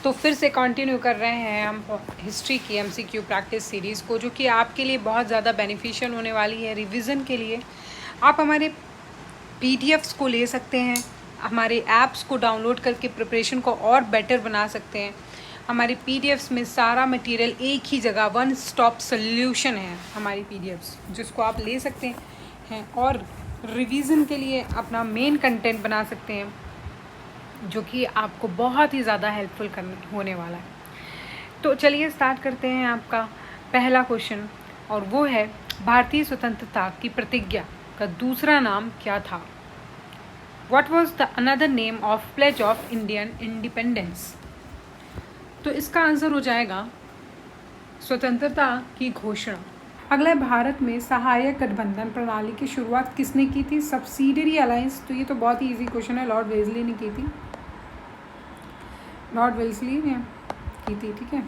तो फिर से कंटिन्यू कर रहे हैं हम हिस्ट्री की एमसीक्यू प्रैक्टिस सीरीज़ को, जो कि आपके लिए बहुत ज़्यादा बेनिफिशियल होने वाली है रिवीजन के लिए। आप हमारे पीडीएफ्स को ले सकते हैं, हमारे ऐप्स को डाउनलोड करके प्रिपरेशन को और बेटर बना सकते हैं। हमारे पीडीएफ्स में सारा मटेरियल एक ही जगह, वन स्टॉप सोल्यूशन है हमारी पीडीएफ्स, जिसको आप ले सकते हैं और रिवीजन के लिए अपना मेन कंटेंट बना सकते हैं, जो कि आपको बहुत ही ज़्यादा हेल्पफुल होने वाला है। तो चलिए स्टार्ट करते हैं आपका पहला क्वेश्चन, और वो है भारतीय स्वतंत्रता की प्रतिज्ञा का दूसरा नाम क्या था? What was the another name of Pledge of Indian Independence? तो इसका आंसर हो जाएगा स्वतंत्रता की घोषणा। अगला है, भारत में सहायक गठबंधन प्रणाली की शुरुआत किसने की थी? Subsidiary alliance. तो ये तो बहुत ही इजी क्वेश्चन है, लॉर्ड वेल्सली ने की थी। लॉर्ड वेल्सली ने की थी, ठीक है।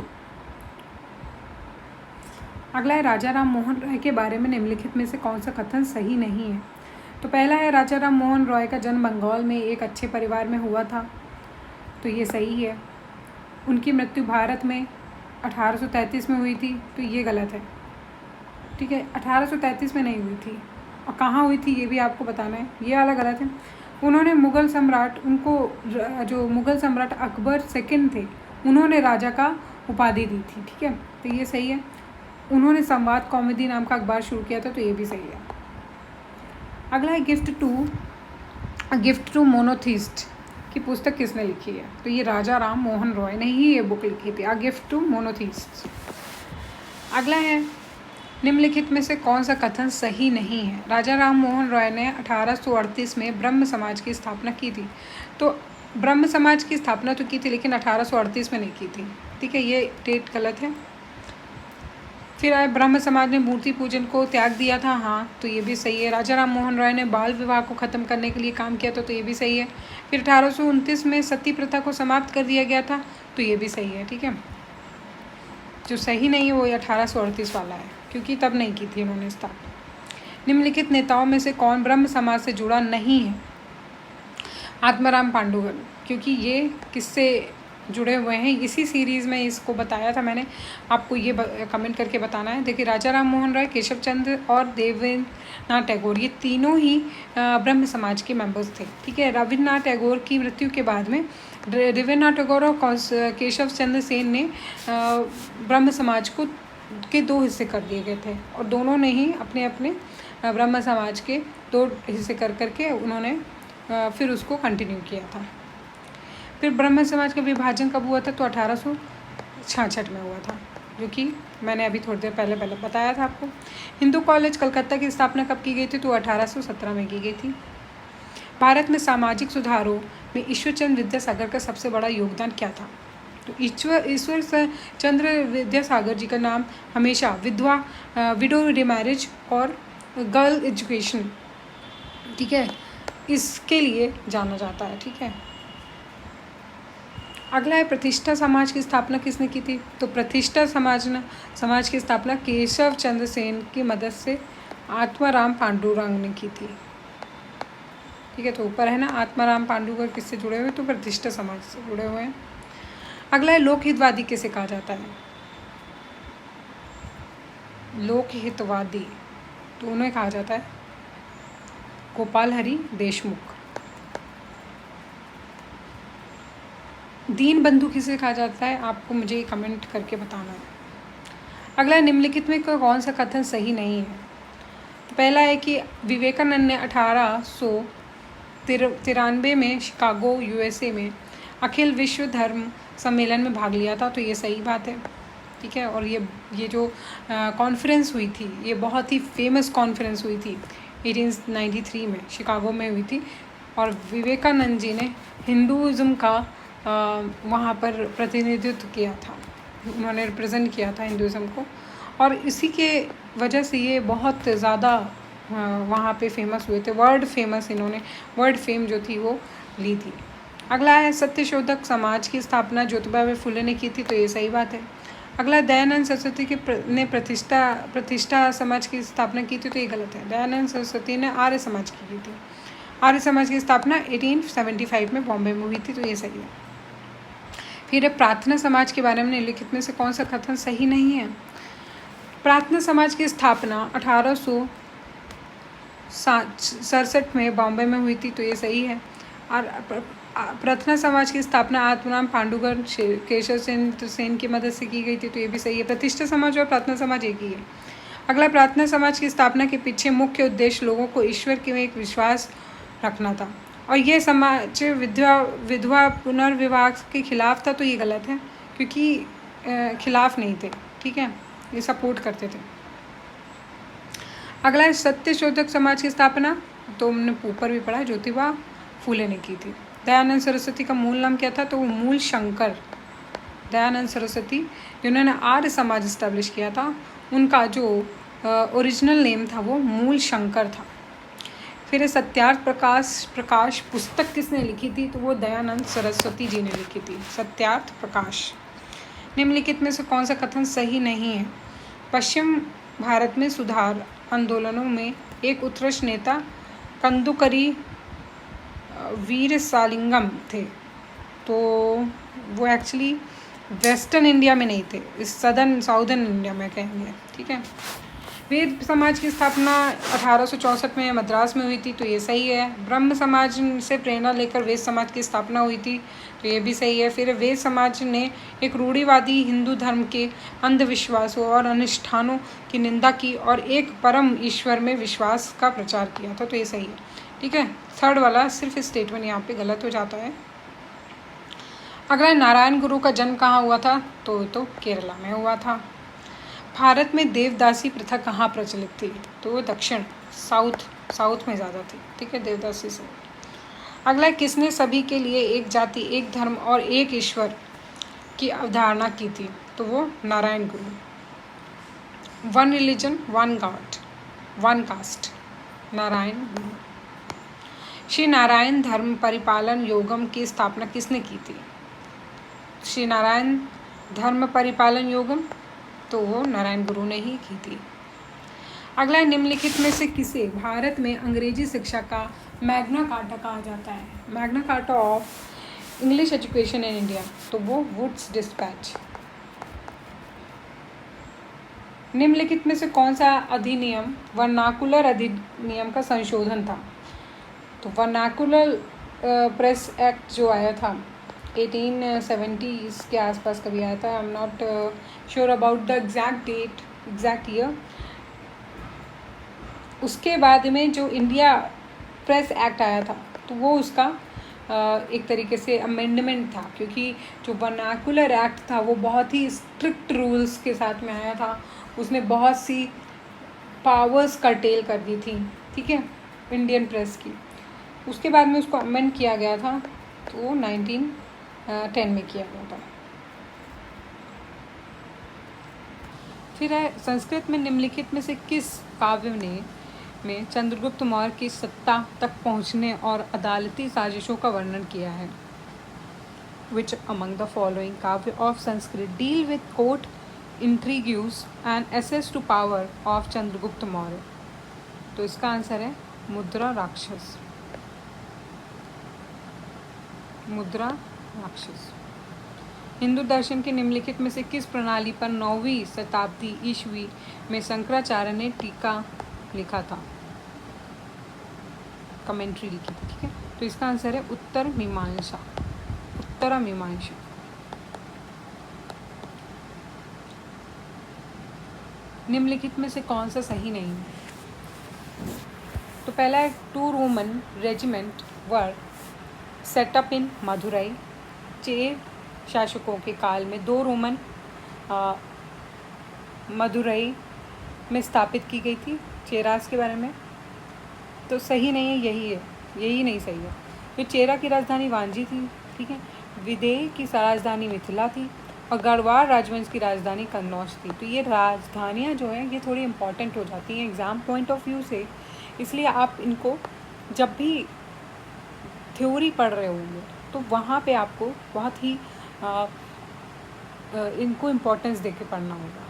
अगला है, राजा राम मोहन रॉय के बारे में निम्नलिखित में से कौन सा कथन सही नहीं है? तो पहला है, राजा राम मोहन रॉय का जन्म बंगाल में एक अच्छे परिवार में हुआ था। तो ये सही है। उनकी मृत्यु भारत में 1833 में हुई थी। तो ये गलत है, ठीक है। 1833 में नहीं हुई थी, और कहाँ हुई थी ये भी आपको बताना है, ये वाला गलत है। उन्होंने मुग़ल सम्राट, जो मुग़ल सम्राट अकबर सेकंड थे, उन्होंने राजा का उपाधि दी थी, ठीक है। तो ये सही है। उन्होंने संवाद कौमुदी नाम का अखबार शुरू किया था। तो ये भी सही है। अगला है, गिफ्ट टू मोनोथिस्ट की पुस्तक किसने लिखी है? तो ये राजा राम मोहन रॉय ने ही ये बुक लिखी थी, गिफ्ट टू मोनोथिस्ट। अगला है, निम्नलिखित में से कौन सा कथन सही नहीं है? राजा राम मोहन रॉय ने 1838 में ब्रह्म समाज की स्थापना की थी। तो ब्रह्म समाज की स्थापना तो की थी, लेकिन 1838 में नहीं की थी, ठीक है। ये डेट गलत है। फिर आए, ब्रह्म समाज ने मूर्ति पूजन को त्याग दिया था। हाँ, तो ये भी सही है। राजा राम मोहन रॉय ने बाल विवाह को ख़त्म करने के लिए काम किया था। तो ये भी सही है। फिर 1829 में सती प्रथा को समाप्त कर दिया गया था। तो ये भी सही है, ठीक है। जो सही नहीं है वो 1838 वाला है, क्योंकि तब नहीं की थी उन्होंने स्थापना। निम्नलिखित नेताओं में से कौन ब्रह्म समाज से जुड़ा नहीं है? आत्माराम पांडुरंग, क्योंकि ये किससे जुड़े हुए हैं, इसी सीरीज़ में इसको बताया था मैंने। आपको ये कमेंट करके बताना है। देखिए, राजा राम मोहन राय, केशव चंद्र और देवेंद्रनाथ टैगोर, ये तीनों ही ब्रह्म समाज के मेंबर्स थे, ठीक है। रविन्द्रनाथ टैगोर की मृत्यु के बाद में देवेंद्रनाथ टैगोर और केशव चंद्र सेन ने ब्रह्म समाज के दो हिस्से कर दिए गए थे, और दोनों ने ही अपने अपने ब्रह्म समाज के दो हिस्से कर करके उन्होंने फिर उसको कंटिन्यू किया था। फिर ब्रह्म समाज का विभाजन कब हुआ था? तो 1866 में हुआ था, जो कि मैंने अभी थोड़ी देर पहले बताया था आपको। हिंदू कॉलेज कलकत्ता की स्थापना कब की गई थी? तो 1817 में की गई थी। भारत में सामाजिक सुधारों में ईश्वरचंद्र विद्यासागर का सबसे बड़ा योगदान क्या था? तो ईश्वर चंद्र विद्यासागर जी का नाम हमेशा विडो रिमैरिज और गर्ल एजुकेशन, ठीक है, इसके लिए जाना जाता है, ठीक है। अगला है, प्रतिष्ठा समाज की स्थापना किसने की थी? तो प्रतिष्ठा समाज की स्थापना केशव चंद्र सेन की मदद से आत्माराम पांडुरंग ने की थी, ठीक है। तो ऊपर है ना, आत्माराम पांडुरंग किससे जुड़े हुए? तो प्रतिष्ठा समाज से जुड़े हुए हैं। अगला है, लोकहितवादी किसे कहा जाता है? लोकहितवादी तो उन्हें कहा जाता है गोपाल हरि देशमुख। दीन बंधु किसे कहा जाता है? आपको मुझे कमेंट करके बताना है। अगला, निम्नलिखित में कौन सा कथन सही नहीं है? तो पहला है कि विवेकानंद ने 1893 में शिकागो यूएसए में अखिल विश्व धर्म सम्मेलन में भाग लिया था। तो ये सही बात है, ठीक है। और ये जो कॉन्फ्रेंस हुई थी, ये बहुत ही फेमस कॉन्फ्रेंस हुई थी 1893 में शिकागो में हुई थी, और विवेकानंद जी ने हिंदुज़म का वहाँ पर प्रतिनिधित्व किया था, उन्होंने रिप्रेजेंट किया था हिंदुज़म को, और इसी के वजह से ये बहुत ज़्यादा वहाँ पे फेमस हुए थे। इन्होंने वर्ल्ड फेम जो थी वो ली थी। अगला है, सत्यशोधक समाज की स्थापना ज्योतिबा फुले ने की थी। तो ये सही बात है। अगला, दयानंद सरस्वती ने प्रतिष्ठा समाज की स्थापना की थी। तो ये गलत है। दयानंद सरस्वती ने आर्य समाज की थी। आर्य समाज की स्थापना 1875 में बॉम्बे में हुई थी। तो ये सही है। फिर प्रार्थना समाज के बारे में निम्नलिखित में से कौन सा कथन सही नहीं है। प्रार्थना समाज की स्थापना 1867 में बॉम्बे में हुई थी, तो ये सही है। और प्रार्थना समाज की स्थापना आत्माराम पांडुरंग केशव सेन की मदद से की गई थी, तो ये भी सही है। प्रतिष्ठा समाज और प्रार्थना समाज एक ही है। अगला, प्रार्थना समाज की स्थापना के पीछे मुख्य उद्देश्य लोगों को ईश्वर के में एक विश्वास रखना था, और ये समाज विधवा पुनर्विवाह के खिलाफ था, तो ये गलत है क्योंकि खिलाफ नहीं थे, ठीक है, ये सपोर्ट करते थे। अगला, सत्यशोधक समाज की स्थापना तो हमने ऊपर भी पढ़ा, ज्योतिबा फूले ने की थी। दयानंद सरस्वती का मूल नाम क्या था, तो वो मूल शंकर दयानंद सरस्वती जिन्होंने आर्य समाज इस्टेब्लिश किया था, उनका जो ओरिजिनल नेम था वो मूल शंकर था। फिर सत्यार्थ प्रकाश पुस्तक किसने लिखी थी, तो वो दयानंद सरस्वती जी ने लिखी थी, सत्यार्थ प्रकाश। निम्नलिखित में से कौन सा कथन सही नहीं है। पश्चिम भारत में सुधार आंदोलनों में एक उत्कृष्ट नेता कंदुकरी वीरसालिंगम थे, तो वो एक्चुअली वेस्टर्न इंडिया में नहीं थे, इस साउदर्न इंडिया में कहेंगे, ठीक है। वेद समाज की स्थापना 1864 में मद्रास में हुई थी, तो ये सही है। ब्रह्म समाज से प्रेरणा लेकर वेद समाज की स्थापना हुई थी, तो ये भी सही है। फिर वेद समाज ने एक रूढ़िवादी हिंदू धर्म के अंधविश्वासों और अनुष्ठानों की निंदा की और एक परम ईश्वर में विश्वास का प्रचार किया था, तो ये सही है, ठीक है। थर्ड वाला सिर्फ स्टेटमेंट यहाँ पे गलत हो जाता है। अगला, नारायण गुरु का जन्म कहाँ हुआ था, तो केरला में हुआ था। भारत में देवदासी प्रथा कहाँ प्रचलित थी, तो वो दक्षिण साउथ में ज़्यादा थी, ठीक है, देवदासी से। अगला, किसने सभी के लिए एक जाति, एक धर्म और एक ईश्वर की अवधारणा की थी, तो वो नारायण गुरु। One religion one God one cast, Narayan गुरु। श्री नारायण धर्म परिपालन योगम की स्थापना किसने की थी, श्री नारायण धर्म परिपालन योगम, तो वो नारायण गुरु ने ही की थी। अगला, निम्नलिखित में से किसे भारत में अंग्रेजी शिक्षा का मैग्ना कार्टा कहा जाता है, Magna carta of English education in India, तो वो वुड्स डिस्पैच। निम्नलिखित में से कौन सा अधिनियम वर्नाकुलर अधिनियम का संशोधन था, तो वर्नाकुलर प्रेस एक्ट जो आया था 1870 के आसपास कभी आया था, I am not sure about the exact year. उसके बाद में जो इंडिया प्रेस एक्ट आया था, तो वो उसका एक तरीके से अमेंडमेंट था, क्योंकि जो वर्नाकुलर एक्ट था वो बहुत ही स्ट्रिक्ट रूल्स के साथ में आया था, उसने बहुत सी पावर्स कर्टेल कर दी थी, ठीक है, इंडियन प्रेस की। उसके बाद में उसको अमेंड किया गया था, तो वो 1910 में किया गया था। फिर है, संस्कृत में निम्नलिखित में से किस काव्य में चंद्रगुप्त मौर्य की सत्ता तक पहुंचने और अदालती साजिशों का वर्णन किया है। Which among the following काव्य of Sanskrit deal with court intrigues and access to power of Chandragupta Maurya, तो इसका आंसर है मुद्रा राक्षस, मुद्रा राक्षस। हिंदू दर्शन के निम्नलिखित में से किस प्रणाली पर 9वीं शताब्दी ईस्वी में शंकराचार्य ने टीका लिखा था, कमेंट्री लिखी थी, ठीक है, तो इसका आंसर है उत्तर मीमांसा। निम्नलिखित में से कौन सा सही नहीं है, तो पहला है 2 Roman regiment were set up in Madurai, Chera शासकों के काल में 2 रोमन मदुरई में स्थापित की गई थी। चेरास के बारे में तो सही नहीं है, यही नहीं सही है। ये चेरा की राजधानी वांजी थी, ठीक है, विदेह की राजधानी मिथिला थी और गढ़वाल राजवंश की राजधानी कन्नौज थी। तो ये राजधानियाँ जो हैं ये थोड़ी इंपॉर्टेंट हो जाती हैं एग्ज़ाम पॉइंट ऑफ व्यू से, इसलिए आप इनको जब भी थ्योरी पढ़ रहे होंगे तो वहाँ पे आपको बहुत ही इनको इम्पोर्टेंस देके पढ़ना होगा।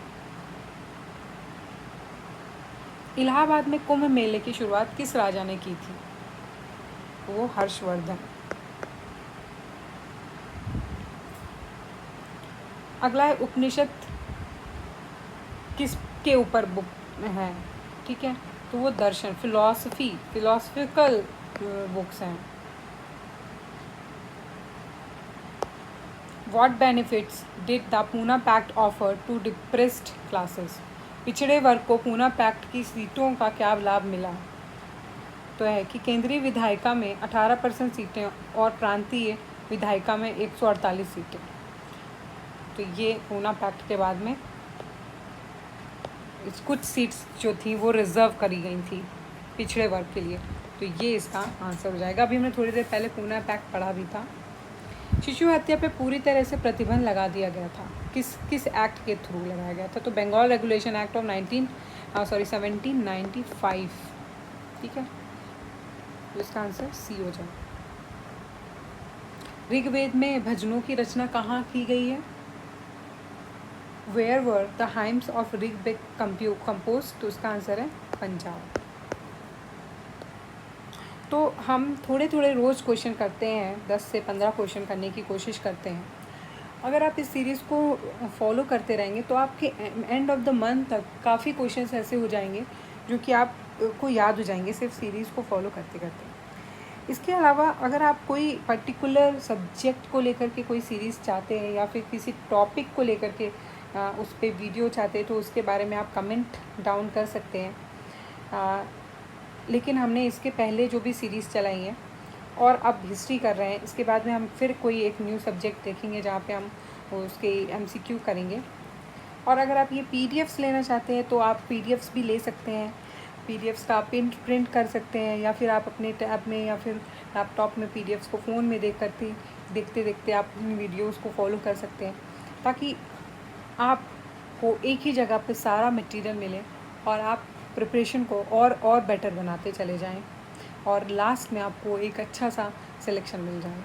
इलाहाबाद में कुंभ मेले की शुरुआत किस राजा ने की थी, वो हर्षवर्धन। अगला है उपनिषद किसके ऊपर बुक है, ठीक है, तो वो दर्शन, फिलोसफिकल बुक्स हैं। What benefits did the Poona pact offer to depressed classes? पिछड़े वर्ग को पूना पैक्ट की सीटों का क्या लाभ मिला? तो है कि केंद्रीय विधायिका में 18% सीटें और प्रांतीय विधायिका में 148 सीटें। तो ये पूना पैक्ट के बाद में कुछ सीट्स जो थी वो रिजर्व करी गई थी पिछड़े वर्ग के लिए। तो ये इसका आंसर हो जाएगा। अभी हमने थोड़ी देर पहले पूना पैक्ट पढ़ा भी था। शिशु हत्या पे पूरी तरह से प्रतिबंध लगा दिया गया था, किस एक्ट के थ्रू लगाया गया था? तो बंगाल रेगुलेशन एक्ट ऑफ 1795, ठीक है, तो इसका आंसर सी हो जाए। ऋग्वेद में भजनों की रचना कहाँ की गई है? Where were the hymns of Rigveda compose? तो उसका आंसर है पंजाब। तो हम थोड़े थोड़े रोज़ क्वेश्चन करते हैं, 10 से 15 क्वेश्चन करने की कोशिश करते हैं। अगर आप इस सीरीज़ को फॉलो करते रहेंगे तो आपके एंड ऑफ द मंथ तक काफ़ी क्वेश्चंस ऐसे हो जाएंगे जो कि आपको याद हो जाएंगे सिर्फ सीरीज़ को फॉलो करते करते। इसके अलावा अगर आप कोई पर्टिकुलर सब्जेक्ट को लेकर के कोई सीरीज़ चाहते हैं या फिर किसी टॉपिक को लेकर के उस पर वीडियो चाहते हैं तो उसके बारे में आप कमेंट डाउन कर सकते हैं। लेकिन हमने इसके पहले जो भी सीरीज़ चलाई हैं और अब हिस्ट्री कर रहे हैं, इसके बाद में हम फिर कोई एक न्यू सब्जेक्ट देखेंगे जहाँ पे हम उसके MCQ करेंगे। और अगर आप ये PDFs लेना चाहते हैं तो आप PDFs भी ले सकते हैं। PDFs का आप प्रिंट कर सकते हैं या फिर आप अपने टैब में या फिर लैपटॉप में PDFs को फ़ोन में देखते देखते आप इन वीडियोज़ को फॉलो कर सकते हैं, ताकि आपको एक ही जगह पे सारा मटेरियल मिले और आप प्रिपरेशन को और बेटर बनाते चले जाएं और लास्ट में आपको एक अच्छा सा सिलेक्शन मिल जाए।